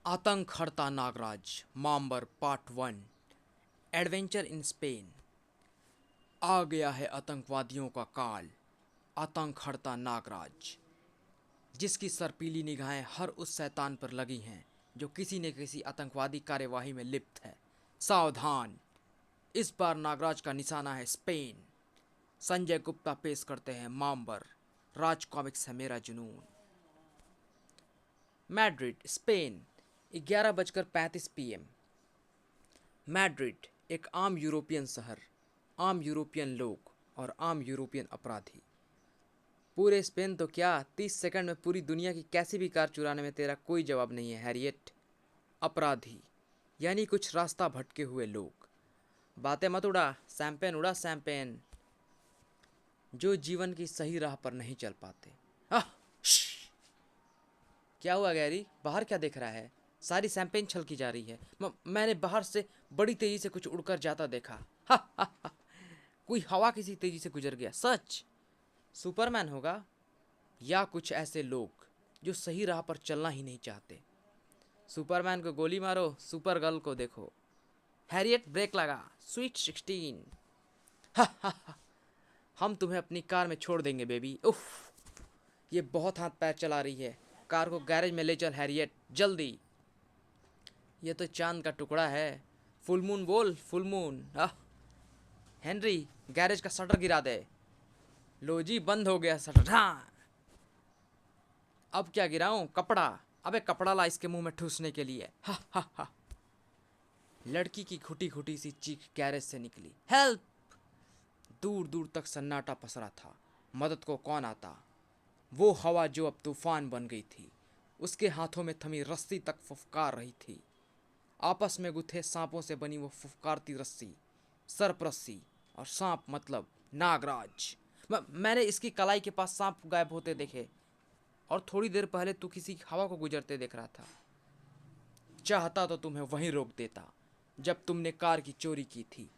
आतंक हरता नागराज माम्बर पार्ट 1 एडवेंचर इन स्पेन। आ गया है आतंकवादियों का काल। आतंक हरता नागराज, जिसकी सर्पीली निगाहें हर उस शैतान पर लगी हैं जो किसी न किसी आतंकवादी कार्यवाही में लिप्त है। सावधान, इस बार नागराज का निशाना है स्पेन। संजय गुप्ता पेश करते हैं माम्बर, राज कॉमिक्स है मेरा जुनून। Madrid, Spain, 11:35 PM। मैड्रिड एक आम यूरोपियन शहर, आम यूरोपियन लोग और आम यूरोपियन अपराधी। पूरे स्पेन तो क्या, 30 सेकंड में पूरी दुनिया की कैसी भी कार चुराने में तेरा कोई जवाब नहीं है हैरियट। अपराधी यानी कुछ रास्ता भटके हुए लोग। बातें मत उड़ा, शैंपेन उड़ा शैंपेन। जो जीवन की सही राह पर नहीं चल पाते। आह, श्श। क्या हुआ गैरी, बाहर क्या देख रहा है? सारी शैंपेन छलकी जा रही है। मैंने बाहर से बड़ी तेजी से कुछ उड़कर जाता देखा। हा हा हा। कोई हवा किसी तेजी से गुजर गया। सच? सुपरमैन होगा, या कुछ ऐसे लोग जो सही राह पर चलना ही नहीं चाहते। सुपरमैन को गोली मारो, सुपर गर्ल को देखो। हैरियट ब्रेक लगा, स्वीट 16। हा हा हा। हम तुम्हें अपनी कार में छोड़ देंगे बेबी। उफ, ये बहुत हाथ पैर चला रही है। कार को गैरेज में ले चल हैरियट, जल्दी। ये तो चांद का टुकड़ा है। फुल मून बोल, फुल मून। हेनरी, गैरेज का शटर गिरा दे। लो जी, बंद हो गया शटर। हाँ, अब क्या गिराऊं? कपड़ा। अबे कपड़ा ला इसके मुंह में ठूसने के लिए। हा हा हा। लड़की की घुटी घुटी सी चीख गैरेज से निकली। हेल्प! दूर दूर तक सन्नाटा पसरा था। मदद को कौन आता? वो हवा जो अब तूफान बन गई थी, उसके हाथों में थमी रस्सी तक फुफकार रही थी। आपस में गुथे सांपों से बनी वो फुफकारती रस्सी, सर्प रस्सी। और सांप मतलब नागराज। मैंने इसकी कलाई के पास सांप गायब होते देखे, और थोड़ी देर पहले तू किसी हवा को गुजरते देख रहा था। चाहता तो तुम्हें वहीं रोक देता जब तुमने कार की चोरी की थी,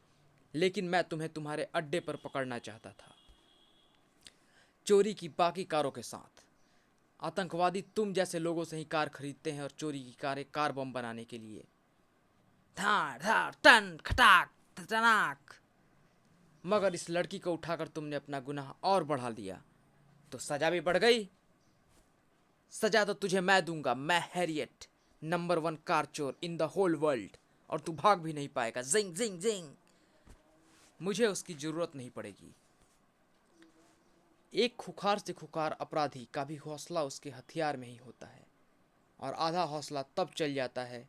लेकिन मैं तुम्हें तुम्हारे अड्डे पर पकड़ना चाहता था, चोरी की बाकी कारों के साथ। आतंकवादी तुम जैसे लोगों से ही कार खरीदते हैं और चोरी की कारें कार बम बनाने के लिए। धार धार टन खटाक टनाक। मगर इस लड़की को उठाकर तुमने अपना गुनाह और बढ़ा दिया, तो सजा भी बढ़ गई। सजा तो तुझे मैं दूंगा, मैं हैरियट, नंबर 1 कार चोर इन द होल वर्ल्ड। और तू भाग भी नहीं पाएगा। जिंग जिंग जिंग। मुझे उसकी जरूरत नहीं पड़ेगी। एक खुखार से खुखार अपराधी का भी हौसला उसके हथियार में ही होता है, और आधा हौसला तब चल जाता है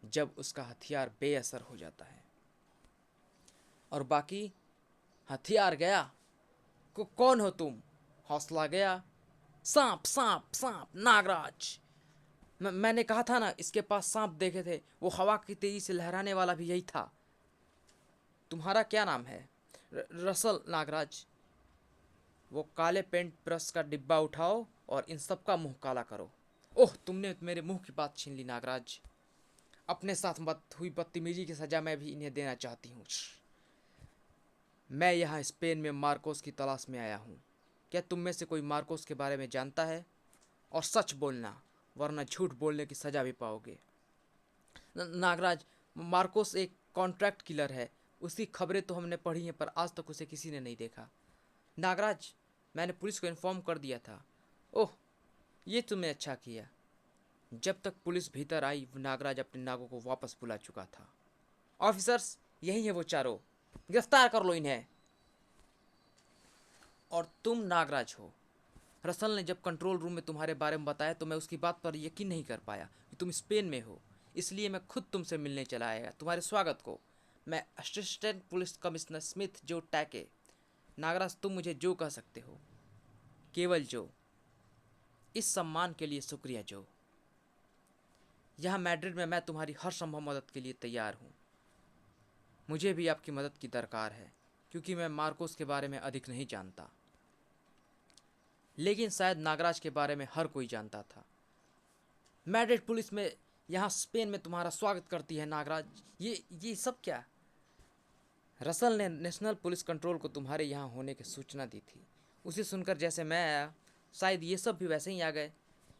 जब उसका हथियार बेअसर हो जाता है। और बाकी हथियार गया। कौन हो तुम? हौसला गया। सांप सांप सांप नागराज। मैंने कहा था ना, इसके पास सांप देखे थे। वो हवा की तेजी से लहराने वाला भी यही था। तुम्हारा क्या नाम है? रसल नागराज। वो काले पेंट ब्रश का डिब्बा उठाओ और इन सब का मुंह काला करो। ओह, तुमने मेरे मुंह की बात छीन ली नागराज। अपने साथ हुई बदतमीजी की सजा मैं भी इन्हें देना चाहती हूँ। मैं यहाँ स्पेन में मार्कोस की तलाश में आया हूँ। क्या तुम में से कोई मार्कोस के बारे में जानता है? और सच बोलना, वरना झूठ बोलने की सजा भी पाओगे। नागराज, मार्कोस एक कॉन्ट्रैक्ट किलर है। उसकी खबरें तो हमने पढ़ी हैं, पर आज तक उसे किसी ने नहीं देखा। नागराज, मैंने पुलिस को इन्फॉर्म कर दिया था। ओह, ये तुमने अच्छा किया। जब तक पुलिस भीतर आई, नागराज अपने नागों को वापस बुला चुका था। ऑफिसर्स, यही है वो चारों, गिरफ्तार कर लो इन्हें। और तुम नागराज हो। रसल ने जब कंट्रोल रूम में तुम्हारे बारे में बताया तो मैं उसकी बात पर यकीन नहीं कर पाया कि तुम स्पेन में हो। इसलिए मैं खुद तुमसे मिलने चला आया तुम्हारे स्वागत को। मैं असिस्टेंट पुलिस कमिश्नर स्मिथ जो टैके। नागराज, तुम मुझे जो कह सकते हो, केवल जो। इस सम्मान के लिए शुक्रिया जो। यहाँ मैड्रिड में मैं तुम्हारी हर संभव मदद के लिए तैयार हूँ। मुझे भी आपकी मदद की दरकार है, क्योंकि मैं मार्कोस के बारे में अधिक नहीं जानता, लेकिन शायद नागराज के बारे में हर कोई जानता था। मैड्रिड पुलिस में यहाँ स्पेन में तुम्हारा स्वागत करती है नागराज। ये सब क्या? रसल ने नेशनल पुलिस कंट्रोल को तुम्हारे यहाँ होने की सूचना दी थी। उसे सुनकर जैसे मैं आया, शायद ये सब भी वैसे ही आ गए।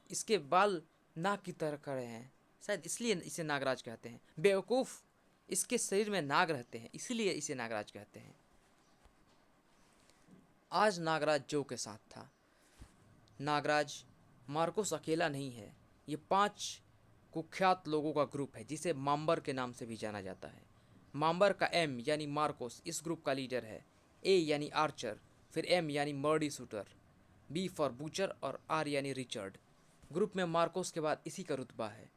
इसके बाल नाक की तरह खड़े हैं। शायद इसलिए इसे नागराज कहते हैं। बेवकूफ़, इसके शरीर में नाग रहते हैं, इसीलिए इसे नागराज कहते हैं। आज नागराज जो के साथ था। नागराज मार्कोस अकेला नहीं है, ये 5 कुख्यात लोगों का ग्रुप है जिसे माम्बर के नाम से भी जाना जाता है। माम्बर का एम यानी मार्कोस इस ग्रुप का लीडर है। ए यानी आर्चर, फिर एम यानी मर्डी शूटर, बी फॉर बूचर और आर यानी रिचर्ड। ग्रुप में मार्कोस के बाद इसी का रुतबा है।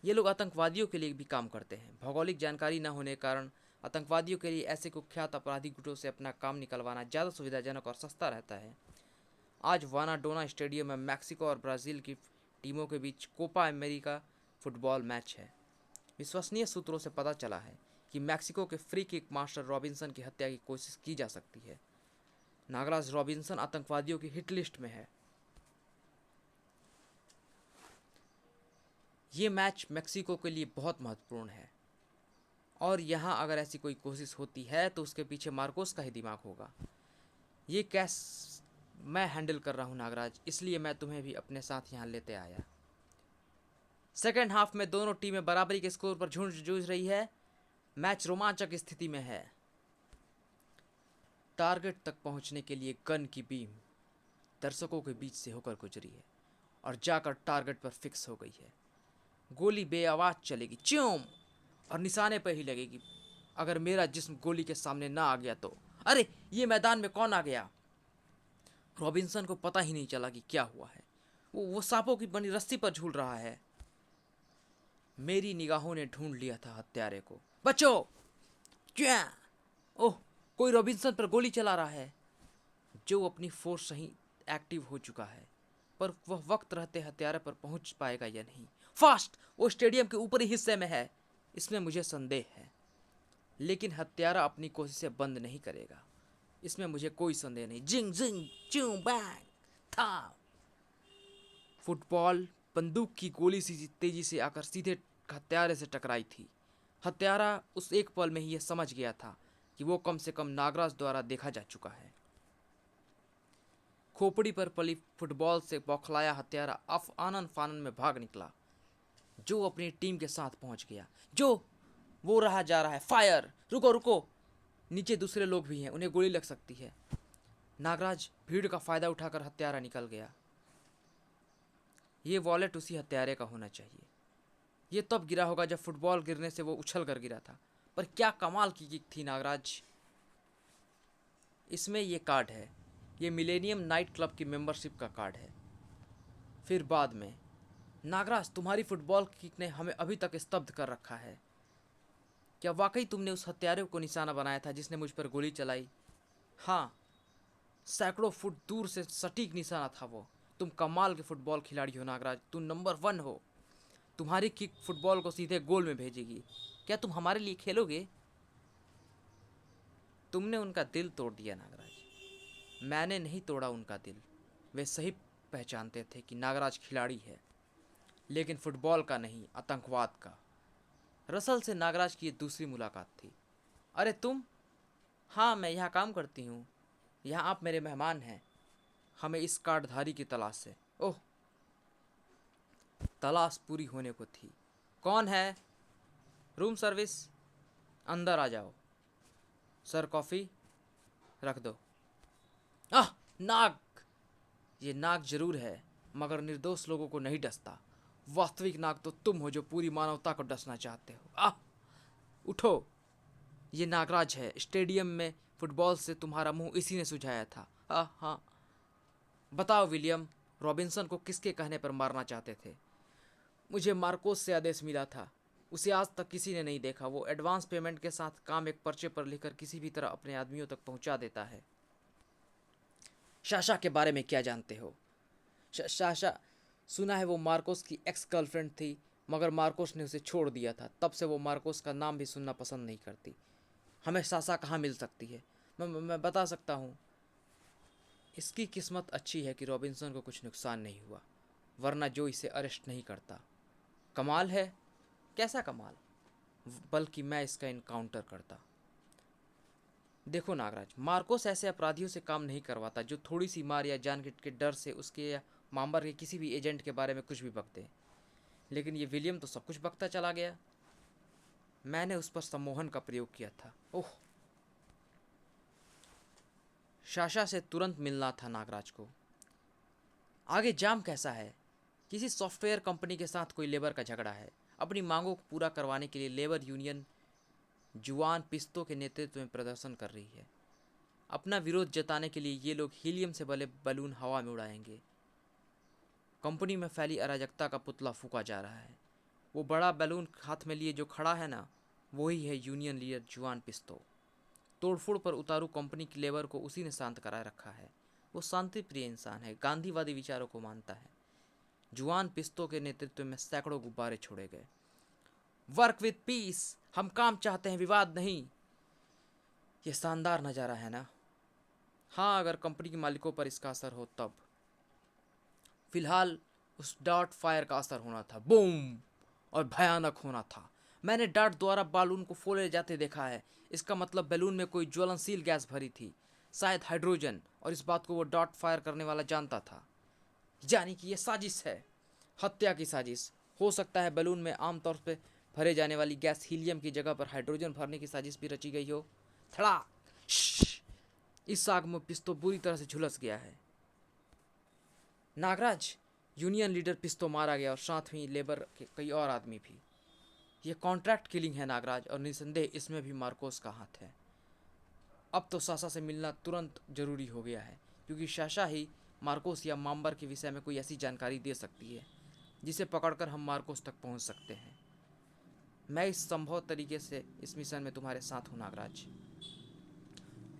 ये लोग आतंकवादियों के लिए भी काम करते हैं। भौगोलिक जानकारी न होने के कारण आतंकवादियों के लिए ऐसे कुख्यात अपराधी गुटों से अपना काम निकलवाना ज़्यादा सुविधाजनक और सस्ता रहता है। आज वानाडोना स्टेडियम में मैक्सिको और ब्राज़ील की टीमों के बीच कोपा अमेरिका फुटबॉल मैच है। विश्वसनीय सूत्रों से पता चला है कि मैक्सिको के फ्री किक मास्टर रॉबिन्सन की हत्या की कोशिश की जा सकती है। नागराज रॉबिन्सन आतंकवादियों की हिट लिस्ट में है। ये मैच मैक्सिको के लिए बहुत महत्वपूर्ण है और यहाँ अगर ऐसी कोई कोशिश होती है तो उसके पीछे मार्कोस का ही दिमाग होगा। ये कैस मैं हैंडल कर रहा हूँ नागराज, इसलिए मैं तुम्हें भी अपने साथ यहाँ लेते आया। सेकेंड हाफ में दोनों टीमें बराबरी के स्कोर पर जूझ रही है। मैच रोमांचक स्थिति में है। टारगेट तक पहुंचने के लिए गन की बीम दर्शकों के बीच से होकर गुजरी है और जाकर टारगेट पर फिक्स हो गई है। गोली बेआवाज चलेगी च्यूम और निशाने पर ही लगेगी। अगर मेरा जिस्म गोली के सामने ना आ गया तो अरे ये मैदान में कौन आ गया? रॉबिन्सन को पता ही नहीं चला कि क्या हुआ है। वो सांपों की बनी रस्सी पर झूल रहा है। मेरी निगाहों ने ढूंढ लिया था हत्यारे को। बचो! क्या? ओह, कोई रॉबिन्सन पर गोली चला रहा है। जो अपनी फोर्स सही एक्टिव हो चुका है, पर वह वक्त रहते हत्यारे पर पहुंच पाएगा या नहीं। फास्ट! वो स्टेडियम के ऊपरी हिस्से में है, इसमें मुझे संदेह है, लेकिन हत्यारा अपनी कोशिशें बंद नहीं करेगा, इसमें मुझे कोई संदेह नहीं। जिंग जिंग च्यू बैंग था। फुटबॉल बंदूक की गोली सी तेजी से आकर सीधे हत्यारे से टकराई थी। हत्यारा उस एक पल में ही यह समझ गया था कि वो कम से कम नागराज द्वारा देखा जा चुका है। खोपड़ी पर पली फुटबॉल से बौखलाया हत्यारा आनन फानन में भाग निकला। जो अपनी टीम के साथ पहुंच गया। जो वो रहा जा रहा है। फायर! रुको रुको, नीचे दूसरे लोग भी हैं, उन्हें गोली लग सकती है। नागराज भीड़ का फायदा उठाकर हत्यारा निकल गया। ये वॉलेट उसी हत्यारे का होना चाहिए। ये तब गिरा होगा जब फुटबॉल गिरने से वो उछल कर गिरा था। पर क्या कमाल की किक थी नागराज। इसमें ये कार्ड है, ये मिलेनियम नाइट क्लब की मेंबरशिप का कार्ड है। फिर बाद में, नागराज तुम्हारी फुटबॉल किक ने हमें अभी तक स्तब्ध कर रखा है। क्या वाकई तुमने उस हत्यारे को निशाना बनाया था जिसने मुझ पर गोली चलाई? हाँ, सैकड़ों फुट दूर से सटीक निशाना था वो। तुम कमाल के फुटबॉल खिलाड़ी हो नागराज, तुम नंबर 1 हो। तुम्हारी किक फुटबॉल को सीधे गोल में भेजेगी। क्या तुम हमारे लिए खेलोगे? तुमने उनका दिल तोड़ दिया नागराज। मैंने नहीं तोड़ा उनका दिल। वे सही पहचानते थे कि नागराज खिलाड़ी है, लेकिन फुटबॉल का नहीं, आतंकवाद का। रसल से नागराज की ये दूसरी मुलाकात थी। अरे तुम? हाँ, मैं यहाँ काम करती हूँ। यहाँ आप मेरे मेहमान हैं। हमें इस कार्डधारी की तलाश है। ओह, तलाश पूरी होने को थी। कौन है? Room service. अंदर आ जाओ। सर कॉफ़ी रख दो। आह, नाग! ये नाग जरूर है, मगर निर्दोष लोगों को नहीं डसता। वास्तविक नाग तो तुम हो जो पूरी मानवता को डसना चाहते हो। आह, उठो। ये नागराज है। स्टेडियम में फुटबॉल से तुम्हारा मुंह इसी ने सुझाया था। हाँ हाँ, बताओ विलियम, रॉबिन्सन को किसके कहने पर मारना चाहते थे? मुझे मार्कोस से आदेश मिला था। उसे आज तक किसी ने नहीं देखा। वो एडवांस पेमेंट के साथ काम एक पर्चे पर लिखकर किसी भी तरह अपने आदमियों तक पहुंचा देता है। शाशा के बारे में क्या जानते हो? शाशा, सुना है वो मार्कोस की एक्स गर्लफ्रेंड थी, मगर मार्कोस ने उसे छोड़ दिया था। तब से वो मार्कोस का नाम भी सुनना पसंद नहीं करती। हमें शाशा कहाँ मिल सकती है? मैं बता सकता हूँ। इसकी किस्मत अच्छी है कि रॉबिन्सन को कुछ नुकसान नहीं हुआ, वरना जो इसे अरेस्ट नहीं करता। कमाल है। कैसा कमाल? बल्कि मैं इसका इनकाउंटर करता। देखो नागराज, मार्कोस ऐसे अपराधियों से काम नहीं करवाता जो थोड़ी सी मार या जान के डर से उसके या मामर के किसी भी एजेंट के बारे में कुछ भी बकते। लेकिन ये विलियम तो सब कुछ बकता चला गया। मैंने उस पर सम्मोहन का प्रयोग किया था। ओह, साशा से तुरंत मिलना था नागराज को। आगे जाम कैसा है? किसी सॉफ्टवेयर कंपनी के साथ कोई लेबर का झगड़ा है। अपनी मांगों को पूरा करवाने के लिए लेबर यूनियन जुआन पिस्तों के नेतृत्व में प्रदर्शन कर रही है। अपना विरोध जताने के लिए ये लोग हीलियम से बने बलून हवा में उड़ाएंगे। कंपनी में फैली अराजकता का पुतला फूका जा रहा है। वो बड़ा बैलून हाथ में लिए जो खड़ा है ना, वही है यूनियन लीडर जुआन पिस्तो। तोड़फोड़ पर उतारू कंपनी की लेबर को उसी ने शांत कराए रखा है। वो शांति प्रिय इंसान है, गांधीवादी विचारों को मानता है। जुआन पिस्तो के नेतृत्व में सैकड़ों गुब्बारे छोड़े गए। वर्क विद पीस, हम काम चाहते हैं, विवाद नहीं। ये शानदार नज़ारा है ना? हाँ, अगर कंपनी के मालिकों पर इसका असर हो तब। फिलहाल उस डार्ट फायर का असर होना था, बूम, और भयानक होना था। मैंने डार्ट द्वारा बालून को फोड़े जाते देखा है। इसका मतलब बैलून में कोई ज्वलनशील गैस भरी थी, शायद हाइड्रोजन, और इस बात को वो डार्ट फायर करने वाला जानता था। यानी कि ये साजिश है, हत्या की साजिश। हो सकता है बैलून में आमतौर पर भरे जाने वाली गैस हीलियम की जगह पर हाइड्रोजन भरने की साजिश भी रची गई हो। थड़ा इस आग में पिस्तो बुरी तरह से झुलस गया है। नागराज, यूनियन लीडर पिस्तो मारा गया और साथ ही लेबर के कई और आदमी भी। यह कॉन्ट्रैक्ट किलिंग है नागराज, और निसंदेह इसमें भी मार्कोस का हाथ है। अब तो साशा से मिलना तुरंत जरूरी हो गया है, क्योंकि साशा ही मार्कोस या माम्बर के विषय में कोई ऐसी जानकारी दे सकती है जिसे पकड़कर हम मार्कोस तक पहुंच सकते हैं। मैं इस संभव तरीके से इस मिशन में तुम्हारे साथ हूं नागराज।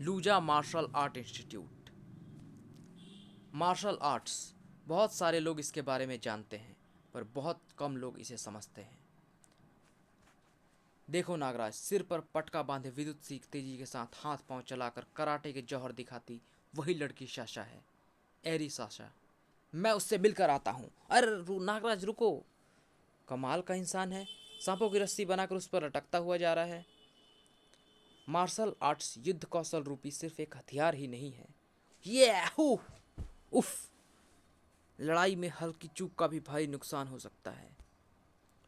लूजा martial art institute. Martial arts, बहुत सारे लोग इसके बारे में जानते हैं, पर बहुत कम लोग इसे समझते हैं। देखो नागराज, सिर पर पटका बांधे विद्युत सी तेजी के साथ हाथ पांव चलाकर कराटे के जौहर दिखाती वही लड़की साशा है, एरी साशा। मैं उससे मिलकर आता हूँ। अरे नागराज रुको, कमाल का इंसान है, सांपों की रस्सी बनाकर उस पर लटकता हुआ जा रहा है। मार्शल आर्ट्स युद्ध कौशल रूपी सिर्फ एक हथियार ही नहीं है। ये उफ, लड़ाई में हल्की चूक का भी भारी नुकसान हो सकता है।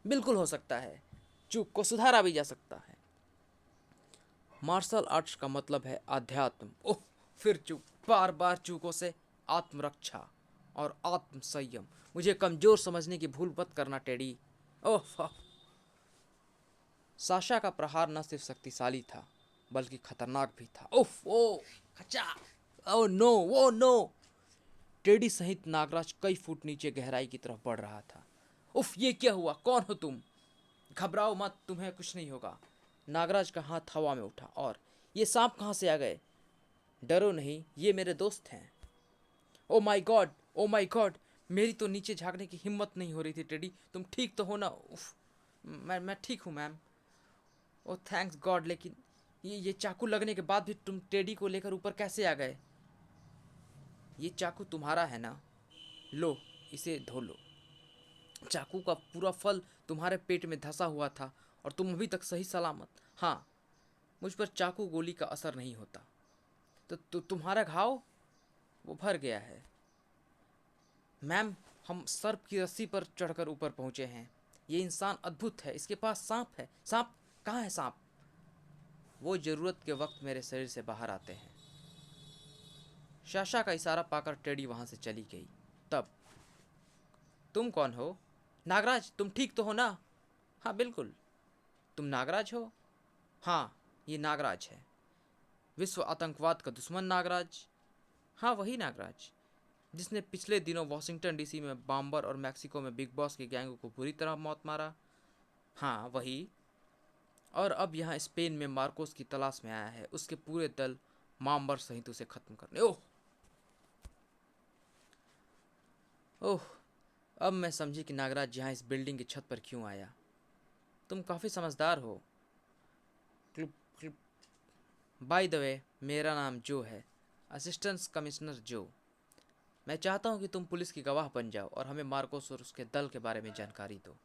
बिल्कुल हो सकता है, चूक को सुधारा भी जा सकता है। मार्शल आर्ट्स का मतलब है आध्यात्म। ओह, फिर चूक, बार बार चूकों से आत्मरक्षा और आत्म संयम। मुझे कमजोर समझने की भूल मत करना टेडी। ओह, साशा का प्रहार न सिर्फ शक्तिशाली था बल्कि खतरनाक भी था। उफ, ओ खचा, oh no, oh no. Teddy सहित नागराज कई फुट नीचे गहराई की तरफ बढ़ रहा था। उफ, ये क्या हुआ? कौन हो तुम? घबराओ मत, तुम्हें कुछ नहीं होगा। नागराज का हाथ हवा में उठा। और ये सांप कहाँ से आ गए? डरो नहीं, ये मेरे दोस्त हैं। Oh my God, oh my God. मेरी तो नीचे झांकने की हिम्मत नहीं हो रही थी। टेडी, तुम ठीक तो हो ना? उफ, मैं ठीक हूँ मैम। ओ थैंक्स गॉड, लेकिन ये चाकू लगने के बाद भी तुम टेडी को लेकर ऊपर कैसे आ गए? ये चाकू तुम्हारा है ना? लो, इसे धो लो। चाकू का पूरा फल तुम्हारे पेट में धंसा हुआ था और तुम अभी तक सही सलामत। हाँ, मुझ पर चाकू गोली का असर नहीं होता। तो तुम्हारा घाव वो भर गया है। मैम, हम सर्प की रस्सी पर चढ़कर ऊपर पहुंचे हैं। ये इंसान अद्भुत है, इसके पास सांप है। सांप कहाँ है? सांप वो जरूरत के वक्त मेरे शरीर से बाहर आते हैं। साशा का इशारा पाकर टेडी वहां से चली गई। तब, तुम कौन हो? नागराज, तुम ठीक तो हो ना? हाँ बिल्कुल। तुम नागराज हो? हाँ, ये नागराज है। विश्व आतंकवाद का दुश्मन नागराज? हाँ, वही नागराज जिसने पिछले दिनों वॉशिंगटन डीसी में बॉम्बर और मैक्सिको में बिग बॉस की गैंगों को बुरी तरह मौत मारा। हाँ वही। और अब यहाँ स्पेन में मार्कोस की तलाश में आया है, उसके पूरे दल माम्बर सहित उसे खत्म करने। ओह ओह, अब मैं समझी कि नागराज यहाँ इस बिल्डिंग की छत पर क्यों आया। तुम काफ़ी समझदार हो। Clip clip. By the way, मेरा नाम जो है, असिस्टेंट कमिश्नर जो। मैं चाहता हूँ कि तुम पुलिस की गवाह बन जाओ और हमें मार्कोस और उसके दल के बारे में जानकारी दो।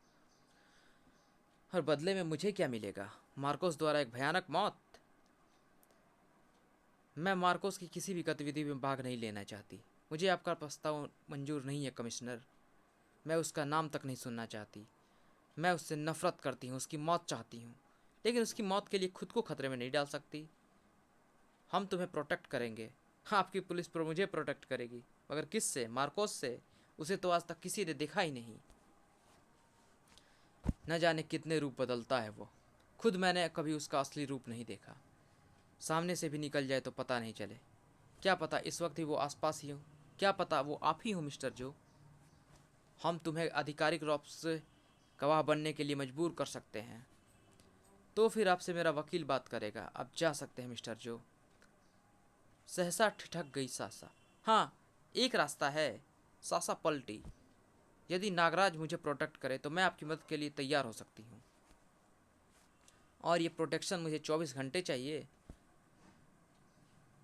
और बदले में मुझे क्या मिलेगा? मार्कोस द्वारा एक भयानक मौत। मैं मार्कोस की किसी भी गतिविधि में भाग नहीं लेना चाहती। मुझे आपका प्रस्ताव मंजूर नहीं है कमिश्नर। मैं उसका नाम तक नहीं सुनना चाहती। मैं उससे नफरत करती हूँ, उसकी मौत चाहती हूँ, लेकिन उसकी मौत के लिए खुद को खतरे में नहीं डाल सकती। हम तुम्हें प्रोटेक्ट करेंगे। हाँ, आपकी पुलिस पर मुझे प्रोटेक्ट करेगी, मगर किससे? मार्कोस से। उसे तो आज तक किसी ने देखा ही नहीं। न जाने कितने रूप बदलता है वो। खुद मैंने कभी उसका असली रूप नहीं देखा। सामने से भी निकल जाए तो पता नहीं चले। क्या पता इस वक्त ही वो आसपास ही हो। क्या पता वो आप ही हो मिस्टर जो। हम तुम्हें आधिकारिक रूप से गवाह बनने के लिए मजबूर कर सकते हैं। तो फिर आपसे मेरा वकील बात करेगा। आप जा सकते हैं मिस्टर जो। सहसा ठिठक गई सासा। हाँ, एक रास्ता है। सासा पलटी। यदि नागराज मुझे प्रोटेक्ट करे तो मैं आपकी मदद के लिए तैयार हो सकती हूँ। और ये प्रोटेक्शन मुझे 24 घंटे चाहिए।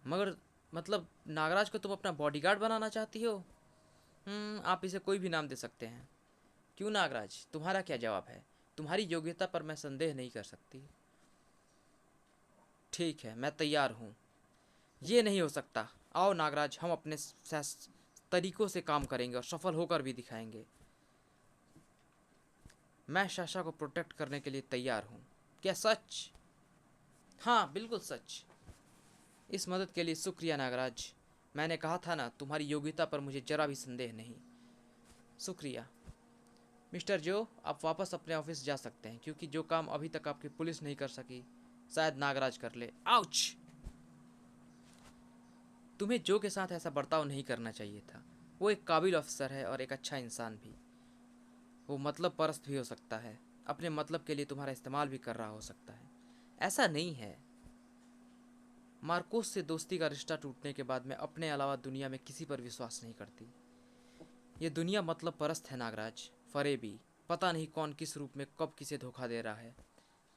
मगर मतलब नागराज को तुम अपना बॉडीगार्ड बनाना चाहती हो? आप इसे कोई भी नाम दे सकते हैं। क्यों नागराज, तुम्हारा क्या जवाब है? तुम्हारी योग्यता पर मैं संदेह नहीं कर सकती। ठीक है, मैं तैयार हूँ। ये नहीं हो सकता। आओ नागराज, हम अपने तरीकों से काम करेंगे और सफल होकर भी दिखाएंगे। मैं साशा को प्रोटेक्ट करने के लिए तैयार हूँ। क्या सच? हाँ, बिल्कुल सच। इस मदद के लिए शुक्रिया नागराज। मैंने कहा था ना, तुम्हारी योग्यता पर मुझे जरा भी संदेह नहीं। शुक्रिया मिस्टर जो। आप वापस अपने ऑफिस जा सकते हैं, क्योंकि जो काम अभी तक आपकी पुलिस नहीं कर सकी, शायद नागराज कर ले। आउच! तुम्हें जो के साथ ऐसा बर्ताव नहीं करना चाहिए था। वो एक काबिल अफसर है और एक अच्छा इंसान भी। वो मतलब परस्त भी हो सकता है। अपने मतलब के लिए तुम्हारा इस्तेमाल भी कर रहा हो सकता है। ऐसा नहीं है। मार्कोस से दोस्ती का रिश्ता टूटने के बाद मैं अपने अलावा दुनिया में किसी पर विश्वास नहीं करती। ये दुनिया मतलब परस्त है नागराज। फरेबी। पता नहीं कौन किस रूप में कब किसे धोखा दे रहा है।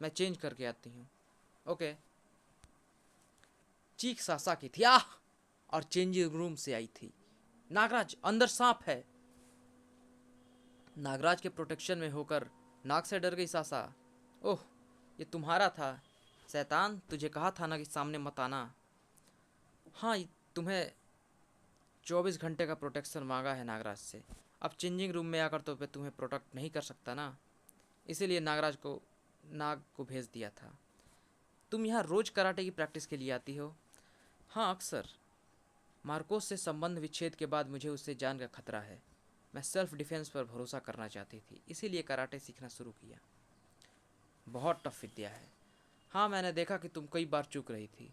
मैं चेंज करके आती हूँ। ओके। चीख सासा की थी, आह! और चेंजिंग रूम से आई थी। नागराज, अंदर सांप है। नागराज के प्रोटेक्शन में होकर नाग से डर गई सासा। ओह, ये तुम्हारा था। शैतान, तुझे कहा था ना कि सामने मत आना। हाँ, तुम्हें 24 घंटे का प्रोटेक्शन मांगा है नागराज से। अब चेंजिंग रूम में आकर तो मैं तुम्हें प्रोटेक्ट नहीं कर सकता ना। इसीलिए नाग को भेज दिया था। तुम यहाँ रोज कराटे की प्रैक्टिस के लिए आती हो? हाँ, अक्सर। मार्कोस से संबंध विच्छेद के बाद मुझे उससे जान का खतरा है। मैं सेल्फ डिफेंस पर भरोसा करना चाहती थी, इसीलिए कराटे सीखना शुरू किया। बहुत टफ विद्या है। हाँ, मैंने देखा कि तुम कई बार चूक रही थी।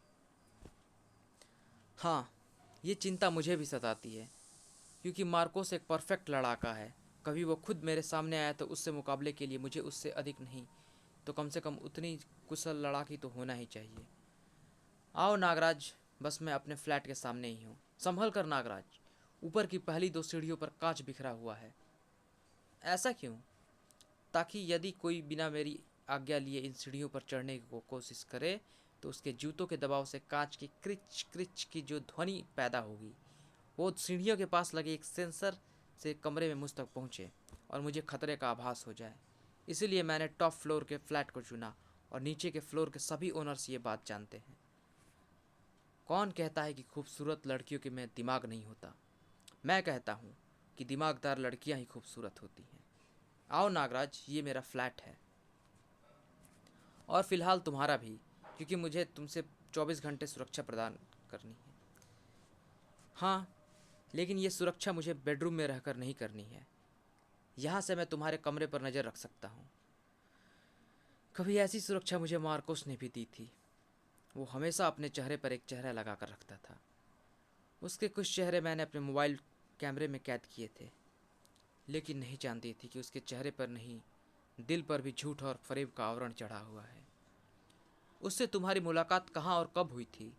हाँ, ये चिंता मुझे भी सताती है, क्योंकि मार्कोस एक परफेक्ट लड़ाका है। कभी वो खुद मेरे सामने आया तो उससे मुकाबले के लिए मुझे उससे अधिक नहीं तो कम से कम उतनी कुशल लड़ाकी तो होना ही चाहिए। आओ नागराज, बस मैं अपने फ्लैट के सामने ही हूँ। संभल कर नागराज, ऊपर की पहली 2 सीढ़ियों पर कांच बिखरा हुआ है। ऐसा क्यों? ताकि यदि कोई बिना मेरी आज्ञा लिए इन सीढ़ियों पर चढ़ने की कोशिश करे तो उसके जूतों के दबाव से कांच की क्रिच क्रिच की जो ध्वनि पैदा होगी, वो सीढ़ियों के पास लगे एक सेंसर से कमरे में मुझ तक पहुँचे और मुझे खतरे का आभास हो जाए। इसीलिए मैंने टॉप फ्लोर के फ्लैट को चुना और नीचे के फ्लोर के सभी ओनर्स ये बात जानते हैं। कौन कहता है कि खूबसूरत लड़कियों के में दिमाग नहीं होता? मैं कहता हूँ कि दिमागदार लड़कियाँ ही खूबसूरत होती हैं। आओ नागराज, ये मेरा फ्लैट है और फिलहाल तुम्हारा भी, क्योंकि मुझे तुमसे 24 घंटे सुरक्षा प्रदान करनी है। हाँ, लेकिन ये सुरक्षा मुझे बेडरूम में रहकर नहीं करनी है। यहाँ से मैं तुम्हारे कमरे पर नज़र रख सकता हूँ। कभी ऐसी सुरक्षा मुझे मार्कोस ने भी दी थी। वो हमेशा अपने चेहरे पर एक चेहरा लगा कर रखता था। उसके कुछ चेहरे मैंने अपने मोबाइल कैमरे में कैद किए थे, लेकिन नहीं जानती थी कि उसके चेहरे पर नहीं, दिल पर भी झूठ और फरेब का आवरण चढ़ा हुआ है। उससे तुम्हारी मुलाकात कहाँ और कब हुई थी?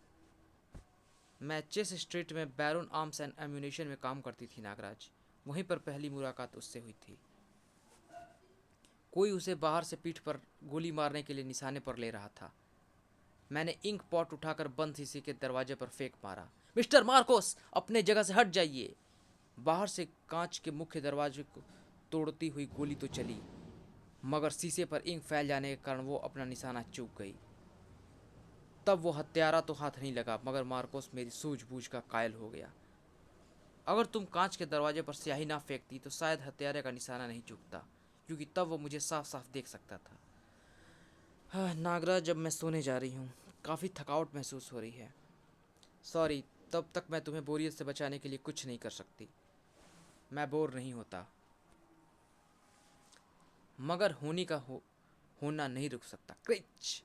मैं चेस स्ट्रीट में बैरोन आर्म्स एंड एम्यूनेशन में काम करती थी नागराज। वहीं पर पहली मुलाकात उससे हुई थी। कोई उसे बाहर से पीठ पर गोली मारने के लिए निशाने पर ले रहा था। मैंने इंक पॉट उठाकर बंद शीशे के दरवाजे पर फेंक मारा। मिस्टर मार्कोस, अपने जगह से हट जाइए। बाहर से कांच के मुख्य दरवाजे को तोड़ती हुई गोली तो चली, मगर शीशे पर इंक फैल जाने के कारण वो अपना निशाना चूक गई। तब वो हत्यारा तो हाथ नहीं लगा, मगर मार्कोस मेरी सूझबूझ का कायल हो गया। अगर तुम कांच के दरवाजे पर स्याही ना फेंकती तो शायद हत्यारे का निशाना नहीं चूकता, क्योंकि तब वो मुझे साफ साफ देख सकता था। हाँ नागराज, जब मैं सोने जा रही हूँ, काफ़ी थकावट महसूस हो रही है। सॉरी, तब तक मैं तुम्हें बोरियत से बचाने के लिए कुछ नहीं कर सकती। मैं बोर नहीं होता, मगर होना नहीं रुक सकता। क्रिच!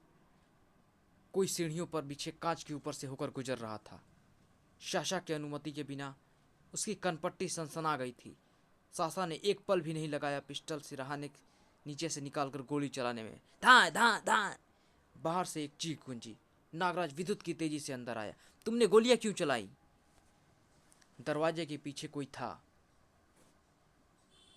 कोई सीढ़ियों पर बिछे कांच के ऊपर से होकर गुजर रहा था। साशा की अनुमति के बिना उसकी कनपट्टी सनसना गई थी। साशा ने एक पल भी नहीं लगाया पिस्टल सिरहाने नीचे से निकालकर गोली चलाने में। धां धां धां! बाहर से एक चीख गूंजी। नागराज विद्युत की तेजी से अंदर आया। तुमने गोलियां क्यों चलाई? दरवाजे के पीछे कोई था।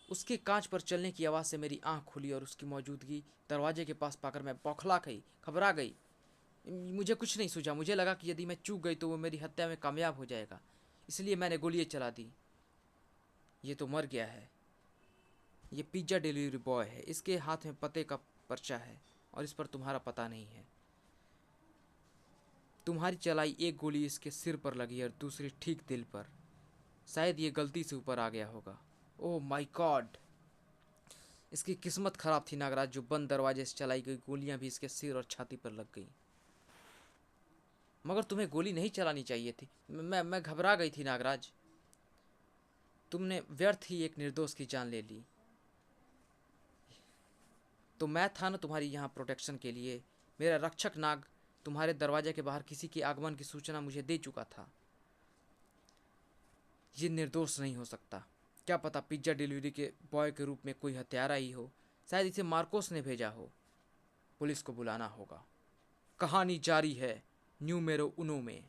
उसके कांच पर चलने की आवाज़ से मेरी आंख खुली और उसकी मौजूदगी दरवाजे के पास पाकर मैं बौखला गई, घबरा गई। मुझे कुछ नहीं सूझा। मुझे लगा कि यदि मैं चूक गई तो वो मेरी हत्या में कामयाब हो जाएगा, इसलिए मैंने गोलियां चला दी। ये तो मर गया है। ये पिज्ज़ा डिलीवरी बॉय है। इसके हाथ में पते का पर्चा है और इस पर तुम्हारा पता नहीं है। तुम्हारी चलाई एक गोली इसके सिर पर लगी और दूसरी ठीक दिल पर। शायद ये गलती से ऊपर आ गया होगा। Oh my God! इसकी किस्मत खराब थी नागराज, जो बंद दरवाजे से चलाई गई गोलियां भी इसके सिर और छाती पर लग गई। मगर तुम्हें गोली नहीं चलानी चाहिए थी। मैं घबरा गई थी नागराज। तुमने व्यर्थ ही एक निर्दोष की जान ले ली। तो मैं था ना तुम्हारी यहाँ प्रोटेक्शन के लिए। मेरा रक्षक नाग तुम्हारे दरवाजे के बाहर किसी के आगमन की सूचना मुझे दे चुका था। ये निर्दोष नहीं हो सकता। क्या पता पिज्ज़ा डिलीवरी के बॉय के रूप में कोई हत्यारा ही हो। शायद इसे मार्कोस ने भेजा हो। पुलिस को बुलाना होगा। कहानी जारी है न्यूमेरो उनो में।